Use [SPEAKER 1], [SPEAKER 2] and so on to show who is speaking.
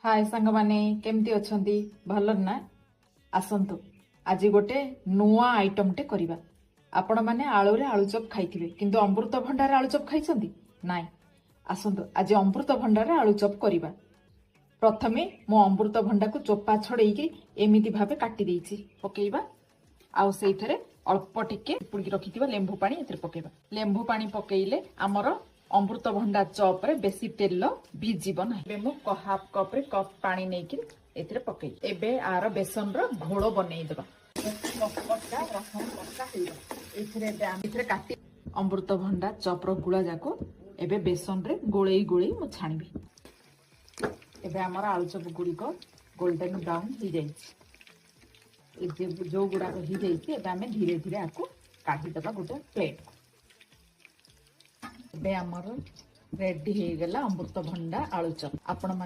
[SPEAKER 1] हाय सांग माने केमती अछंती भल ना आसंतु आज गोटे नुआ आइटम टे करिबा आपण माने आलू रे आलू चप खाइथिबे किंतु अमृत भंडार आलू चप खाइछंती नाइ आसंतु आज अमृत भंडार आलू चप करिबा प्रथमे मो अमृत भंडा को चोपा छड़ेई के एमिति भाबे काटी देइछि पकेइबा आउ सेइथरे अल्प टिके पुड़ी रखिथिबा लेंबू पानी एथरे पकेइबा लेंबू पानी पकेइले हमर अमृत भंडा चप रे बेसी तेल भिजिब ना मु हाफ कप रे कप पानी नै कि एथरे पकेइ एबे आर बेसन रो घोळ बनेइ देबा एथरे काटी अमृत भंडा चप रो गुळा जाको एबे बेसन रे गोळेई गोळेई मु छाणबी एबे हमर आलू चप गुडी को गोल्डन ब्राउन हो जाइछि जो गुड़ा हो जाइछि एबे हमें धीरे धीरे आको काटी देबा गोटे प्लेट एबे हमर रेडी हो गला अमृत भंडा आलू चप आपण माने